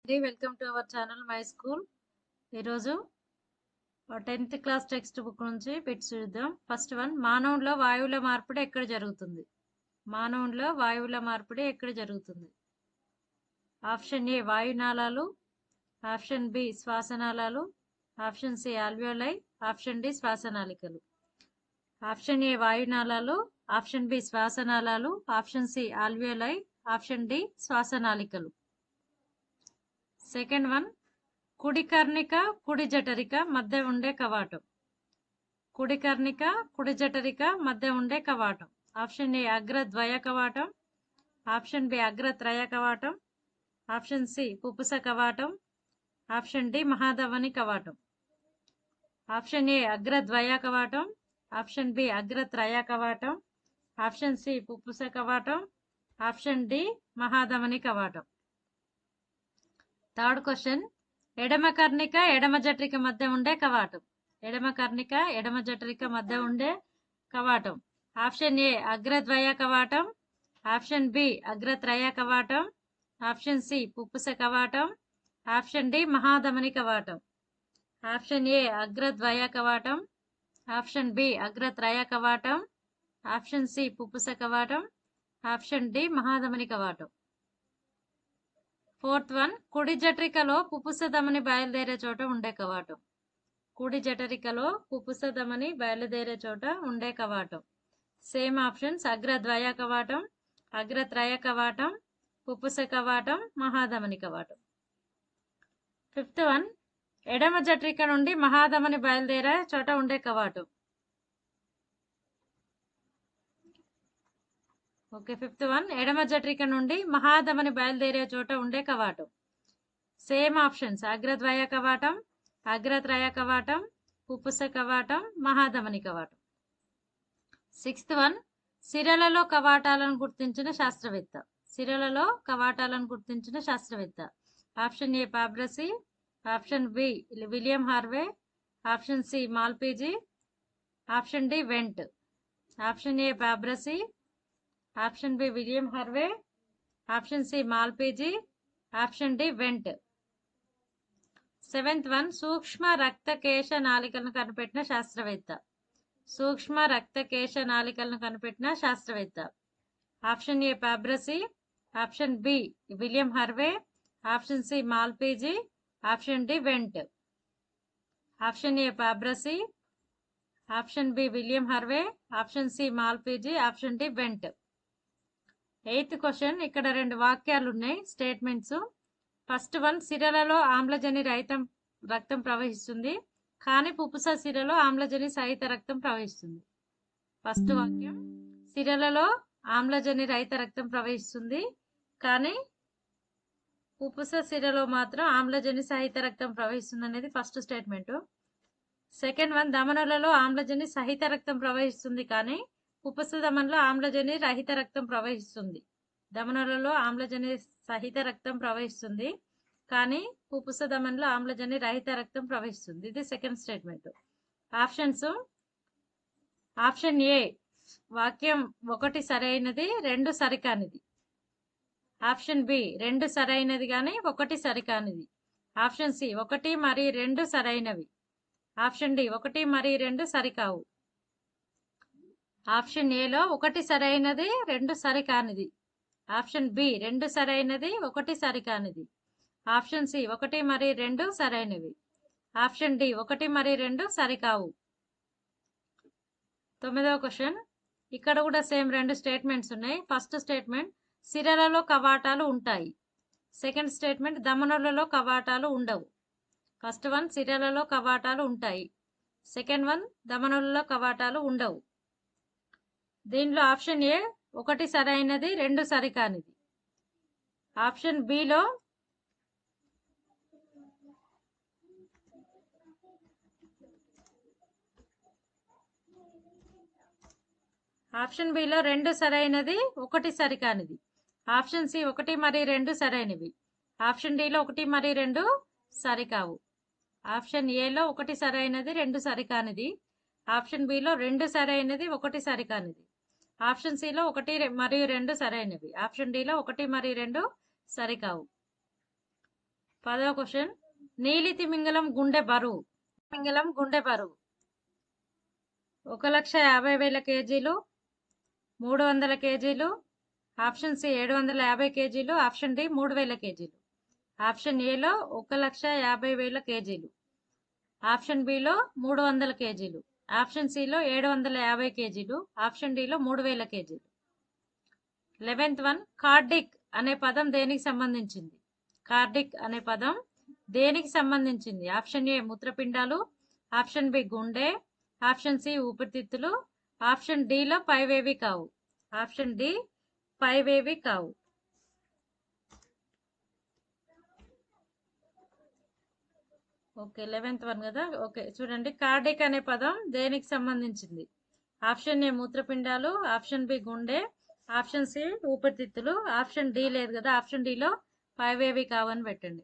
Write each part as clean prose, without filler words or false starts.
Welcome to our channel my school. ఈరోజు 10th class text book నుంచి bits చూద్దాం. First one, మానవుల్లో వాయువుల మార్పిడి ఎక్కడ జరుగుతుంది? మానవుల్లో వాయువుల మార్పిడి ఎక్కడ జరుగుతుంది? ఆప్షన్ ఏ వాయునాళాలు, ఆప్షన్ బి శ్వాసనాళాలు, option C alveoli, option D శ్వాసనాళికలు. ఆప్షన్ ఏ వాయునాళాలు, ఆప్షన్ బి శ్వాసనాళాలు, option C alveoli, option D శ్వాసనాళికలు. సెకండ్ వన్, కుడి కర్ణిక కుడి జఠరిక మధ్య ఉండే కవాటం. కుడి కర్ణిక కుడి జఠరిక మధ్య ఉండే కవాటం. ఆప్షన్ ఏ అగ్రద్వయ కవాటం, ఆప్షన్ బి అగ్రత్రయ కవాటం, ఆప్షన్ సి పుపుస కవాటం, ఆప్షన్ డి మహాధమని కవాటం. ఆప్షన్ ఏ అగ్రద్వయ కవాటం, ఆప్షన్ బి అగ్రత్రయ కవాటం, ఆప్షన్ సి పుపుస కవాటం, ఆప్షన్ డి మహాధమని కవాటం. థర్డ్ క్వశ్చన్, ఎడమ కర్ణిక ఎడమ జఠరిక మధ్య ఉండే కవాటం. ఎడమ కర్ణిక ఎడమ జఠరిక మధ్య ఉండే కవాటం. ఆప్షన్ ఏ అగ్రద్వయ కవాటం, ఆప్షన్ బి అగ్రత్రయ కవాటం, ఆప్షన్ సి పుపుస కవాటం, ఆప్షన్ డి మహాధమని కవాటం. ఆప్షన్ ఏ అగ్రద్వయ కవాటం, ఆప్షన్ బి అగ్రత్రయ కవాటం, ఆప్షన్ సి పుపుస కవాటం, ఆప్షన్ డి మహాధమని కవాటం. ఫోర్త్ వన్, కుడి జఠరికలో పుపుస ధమని బయలుదేరే చోట ఉండే కవాటం. కుడి జఠరికలో పుపుస ధమని బయలుదేరే చోట ఉండే కవాటం. సేమ్ ఆప్షన్స్, అగ్రద్వయ కవాటం, అగ్రత్రయ కవాటం, పుపుస కవాటం, మహాధమని కవాటం. ఫిఫ్త్ వన్, ఎడమ జఠరిక నుండి మహాధమని బయలుదేరే చోట ఉండే కవాటం. ఓకే, ఫిఫ్త్ వన్, ఎడమ జఠరిక నుండి మహాధమని బయలుదేరే చోట ఉండే కవాటం. సేమ్ ఆప్షన్స్, అగ్రద్వయ కవాటం, అగ్రత్రయ కవాటం, పుపుస కవాటం, మహాధమని కవాటం. సిక్స్త్ వన్, సిరలలో కవాటాలను గుర్తించిన శాస్త్రవేత్త. సిరలలో కవాటాలను గుర్తించిన శాస్త్రవేత్త. ఆప్షన్ ఏ పాబ్రసి, option B William Harvey, option C Malpighi, option D వెంట్. ఆప్షన్ ఏ పాబ్రసి, option B William Harvey, option C Malpighi, option D వెంట్. సెవెంత్ వన్, సూక్ష్మ రక్తకేశ నాళికలను కనిపెట్టిన శాస్త్రవేత్త. సూక్ష్మ రక్తకేశ నాళికలను కనిపెట్టిన శాస్త్రవేత్త. ఆప్షన్ ఏ పాబ్రసి, option B William Harvey, option C Malpighi, option D వెంట్. ఆప్షన్ ఏ పాబ్రసి, option B William Harvey, option C Malpighi, option D వెంట్. ఎయిత్ క్వశ్చన్, ఇక్కడ రెండు వాక్యాలు ఉన్నాయి, స్టేట్మెంట్స్. ఫస్ట్ వన్, సిరలలో ఆమ్లజని రక్తం ప్రవహిస్తుంది, కానీ పుపుస సిరలో ఆమ్లజని సహిత రక్తం ప్రవహిస్తుంది. ఫస్ట్ వాక్యం, సిరలలో ఆమ్లజని రహిత రక్తం ప్రవహిస్తుంది, కానీ పుపుస సిరలో మాత్రం ఆమ్లజని సహిత రక్తం ప్రవహిస్తుంది అనేది ఫస్ట్ స్టేట్మెంట్. సెకండ్ వన్, ధమనులలో ఆమ్లజని సహిత రక్తం ప్రవహిస్తుంది, కానీ పుపుస ధమనిలో ఆమ్లజని రహిత రక్తం ప్రవహిస్తుంది. ధమనులలో ఆమ్లజని సహిత రక్తం ప్రవహిస్తుంది, కానీ పుపుస ధమనిలో ఆమ్లజని రహిత రక్తం ప్రవహిస్తుంది. ఇది second statement. Options, option A వాక్యం ఒకటి సరైనది, రెండు సరికానిది. ఆప్షన్ బి రెండు సరైనది కానీ ఒకటి సరికానిది. ఆప్షన్ సి ఒకటి మరియు రెండు సరైనవి. ఆప్షన్ డి ఒకటి మరియు రెండు సరికావు. ఆప్షన్ ఏలో ఒకటి సరైనది, రెండు సరికానిది. ఆప్షన్ బి రెండు సరైనది, ఒకటి సరికానిది. ఆప్షన్ సి ఒకటి మరియు రెండు సరైనవి. ఆప్షన్ డి ఒకటి మరియు రెండు సరికావు. తొమ్మిదవ క్వశ్చన్, ఇక్కడ కూడా సేమ్ రెండు స్టేట్మెంట్స్ ఉన్నాయి. ఫస్ట్ స్టేట్మెంట్, సిరలలో కవాటాలు ఉంటాయి. సెకండ్ స్టేట్మెంట్, ధమనులలో కవాటాలు ఉండవు. ఫస్ట్ వన్, సిరలలో కవాటాలు ఉంటాయి. సెకండ్ వన్, ధమనులలో కవాటాలు ఉండవు. దీనిలో ఆప్షన్ ఏ ఒకటి సరైనది, రెండు సరికానిది. ఆప్షన్ బిలో ఆప్షన్ బిలో రెండు సరైనది, ఒకటి సరికానిది. ఆప్షన్ సి ఒకటి మరియు రెండు సరైనవి. ఆప్షన్ డిలో ఒకటి మరియు రెండు సరికావు. ఆప్షన్ ఏలో ఒకటి సరైనది, రెండు సరికానిది. ఆప్షన్ బిలో రెండు సరైనది, ఒకటి సరికానిది. ఆప్షన్ సిలో ఒకటి మరియు రెండు సరైనవి. ఆప్షన్ డిలో ఒకటి మరియు రెండు సరికావు. 10వ క్వశ్చన్, నీలి తిమింగలం గుండె బరువు. తిమింగలం గుండె బరువు 1,50,000 కేజీలు, 300 కేజీలు, ఆప్షన్ సి 750 కేజీలు, ఆప్షన్ డి 3,000 కేజీలు. ఆప్షన్ ఏలో 1,50,000 కేజీలు, ఆప్షన్ బిలో 300 కేజీలు, ఆప్షన్ సిలో 750 కేజీలు, ఆప్షన్ డిలో 3,000 కేజీలు. 11th వన్, కార్డిక్ అనే పదం దేనికి సంబంధించింది? కార్డిక్ అనే పదం దేనికి సంబంధించింది? ఆప్షన్ ఏ మూత్రపిండాలు, ఆప్షన్ బి గుండె, ఆప్షన్ సి ఊపిరితిత్తులు, ఆప్షన్ డిలో పైవేవి కావు. ఆప్షన్ డి పైవేవి కావు. ఓకే, 11th వన్ కదా. ఓకే చూడండి, కార్డిక్ అనే పదం దేనికి సంబంధించింది? ఆప్షన్ ఏ మూత్రపిండాలు, ఆప్షన్ బి గుండె, ఆప్షన్ సి ఊపిరితిత్తులు, ఆప్షన్ డి లేదు కదా, ఆప్షన్ డిలో పైవేవి కావని పెట్టండి.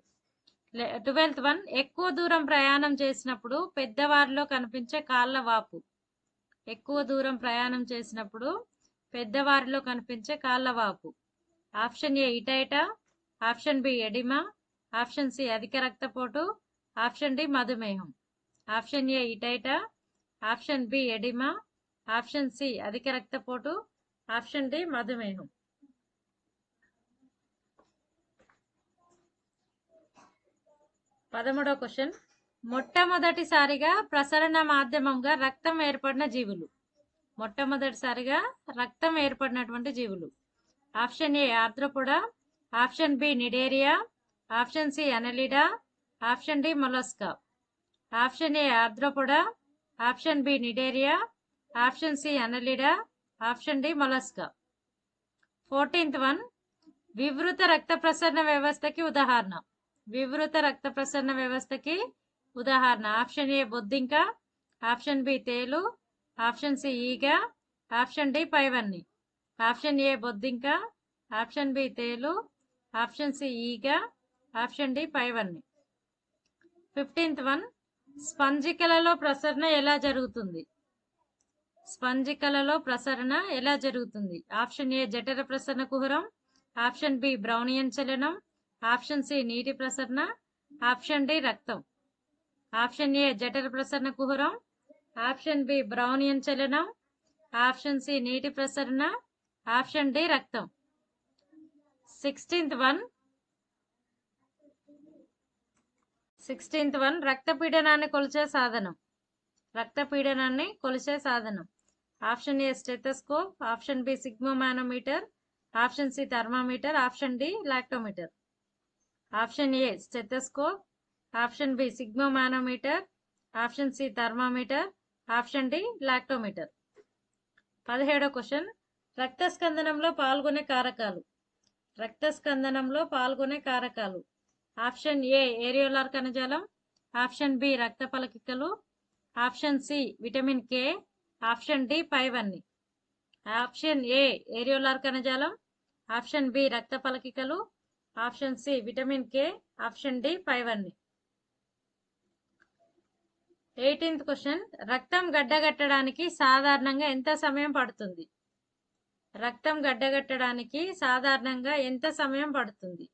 12th వన్, ఎక్కువ దూరం ప్రయాణం చేసినప్పుడు పెద్దవారిలో కనిపించే కాళ్ళ వాపు. ఎక్కువ దూరం ప్రయాణం చేసినప్పుడు పెద్దవారిలో కనిపించే కాళ్ళ వాపు. ఆప్షన్ ఏ ఇటైటా, option B oedema, option C అధిక రక్తపోటు, ఆప్షన్ డి మధుమేహం. ఆప్షన్ ఏ ఇటైటా, option B oedema, option C అధిక రక్తపోటు, ఆప్షన్ డి మధుమేహం. 13వ క్వశ్చన్, మొట్టమొదటిసారిగా ప్రసరణ మాధ్యమంగా రక్తం ఏర్పడిన జీవులు. మొట్టమొదటిసారిగా రక్తం ఏర్పడినటువంటి జీవులు. Option A Arthropoda, option B Cnidaria, option C Annelida, option D Mollusca. Option A Arthropoda, option B Cnidaria, option C Annelida, option D Mollusca. 14th one, వివృత రక్త ప్రసరణ వ్యవస్థకి ఉదాహరణ. వివృత రక్త ప్రసరణ వ్యవస్థకి ఉదాహరణ. ఆప్షన్ ఏ బొద్దింక, ఆప్షన్ బి తేలు, ఆప్షన్ సి ఈగ, ఆప్షన్ డి పైవన్ని. ఆప్షన్ ఏ బొద్దింక, ఆప్షన్ బి తేలు, ఆప్షన్ సి ఈగ, ఆప్షన్ డి పైవన్ని. 15th వన్, స్పంజికలలో ప్రసరణ ఎలా జరుగుతుంది? స్పంజికలలో ప్రసరణ ఎలా జరుగుతుంది? ఆప్షన్ ఏ జఠర ప్రసరణ కుహరం, ఆప్షన్ బి బ్రౌనియన్ చలనం, ఆప్షన్ సి నీటి ప్రసరణ, ఆప్షన్ డి రక్తం. ఆప్షన్ ఏ జఠర ప్రసరణ కుహరం, ఆప్షన్ బి బ్రౌనియన్ చలనం, ఆప్షన్ సి నీటి ప్రసరణ, ఆప్షన్ డి రక్తం. 16th వన్, రక్తపీడనాన్ని కొలిచే సాధనం. రక్తపీడనాన్ని కొలిచే సాధనం. Option A stethoscope, option B sphygmomanometer, option C thermometer, option D lactometer. Option A stethoscope, option B sphygmomanometer, option C thermometer, option D lactometer. 17వ క్వశ్చన్, రక్తస్కందనంలో పాల్గొనే కారకాలు. రక్తస్కందనంలో పాల్గొనే కారకాలు. ఆప్షన్ ఏ ఏరియోలార్ కణజాలం, ఆప్షన్ బి రక్త ఫలకికలు, option C vitamin K, option D పైవన్ని. ఆప్షన్ ఏ ఏరియోలార్ కణజాలం, ఆప్షన్ బి రక్త ఫలకికలు, option C vitamin K, option D పైవన్ని. 18th క్వశ్చన్, రక్తం గడ్డగట్టడానికి సాధారణంగా ఎంత సమయం పడుతుంది? రక్తం గడ్డగట్టడానికి సాధారణంగా ఎంత సమయం పడుతుంది?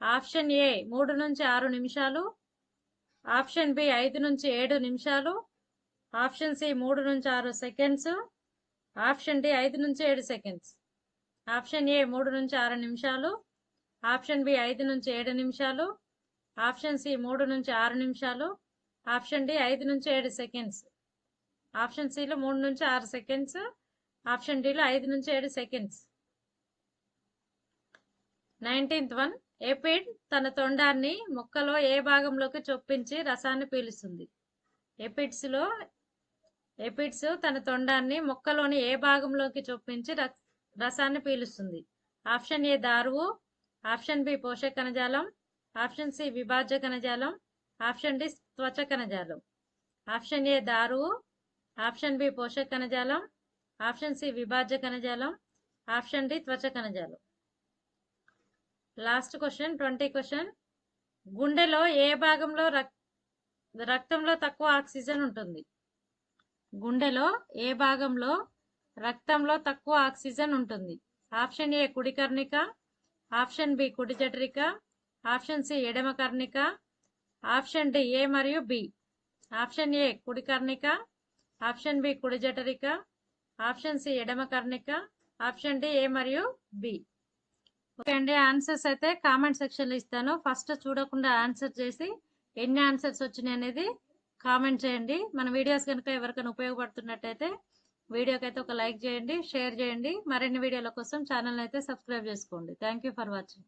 ఆప్షన్ ఏ 3 నుంచి 6 నిమిషాలు, ఆప్షన్ బి 5 నుంచి 7 నిమిషాలు, ఆప్షన్ సి 3 నుంచి 6 సెకండ్స్, ఆప్షన్ డి 5 నుంచి 7 సెకండ్స్. ఆప్షన్ ఏ 3 నుంచి 6 నిమిషాలు, ఆప్షన్ బి 5 నుంచి 7 నిమిషాలు, ఆప్షన్ సి 3 నుంచి 6 నిమిషాలు, ఆప్షన్ డి 5 నుంచి 7 సెకండ్స్. ఆప్షన్ సిలో 3 నుంచి 6 సెకండ్స్, ఆప్షన్ డిలో 5 నుంచి 7 సెకండ్స్. 19th వన్, ఎపిడ్ తన తొండాన్ని మొక్కలో ఏ భాగంలోకి చొప్పించి రసాన్ని పీలుస్తుంది? ఎపిడ్స్ తన తొండాన్ని మొక్కలోని ఏ భాగంలోకి చొప్పించి రసాన్ని పీలుస్తుంది? ఆప్షన్ ఏ దారువు, ఆప్షన్ బి పోషక కణజాలం, ఆప్షన్ సి విభాజ్య కణజాలం, ఆప్షన్ డి త్వచ కణజాలం. ఆప్షన్ ఏ దారువు, ఆప్షన్ బి పోషక కణజాలం, ఆప్షన్ సి విభాజ్య కణజాలం, ఆప్షన్ డి త్వచ కణజాలం. లాస్ట్ క్వశ్చన్, 20 క్వశ్చన్, గుండెలో ఏ భాగంలో రక్తంలో తక్కువ ఆక్సిజన్ ఉంటుంది? గుండెలో ఏ భాగంలో రక్తంలో తక్కువ ఆక్సిజన్ ఉంటుంది? ఆప్షన్ ఏ కుడి కర్ణిక, ఆప్షన్ బి కుడి జఠరిక, ఆప్షన్ సి ఎడమ కర్ణిక, ఆప్షన్ డి ఏ మరియు బి. ఆప్షన్ ఏ కుడి కర్ణిక, ఆప్షన్ బి కుడి జఠరిక, ఆప్షన్ సి ఎడమ కర్ణిక, ఆప్షన్ డి ఏ మరియు బి. ఓకే అండి, ఆన్సర్స్ అయితే కామెంట్ సెక్షన్లో ఇస్తాను. ఫస్ట్ చూడకుండా ఆన్సర్ చేసి ఎన్ని ఆన్సర్స్ వచ్చినాయి అనేది కామెంట్ చేయండి. మన వీడియోస్ కనుక ఎవరికైనా ఉపయోగపడుతున్నట్టయితే వీడియోకి అయితే ఒక లైక్ చేయండి, షేర్ చేయండి. మరిన్ని వీడియోల కోసం ఛానల్ అయితే సబ్స్క్రైబ్ చేసుకోండి. Thank you for watching.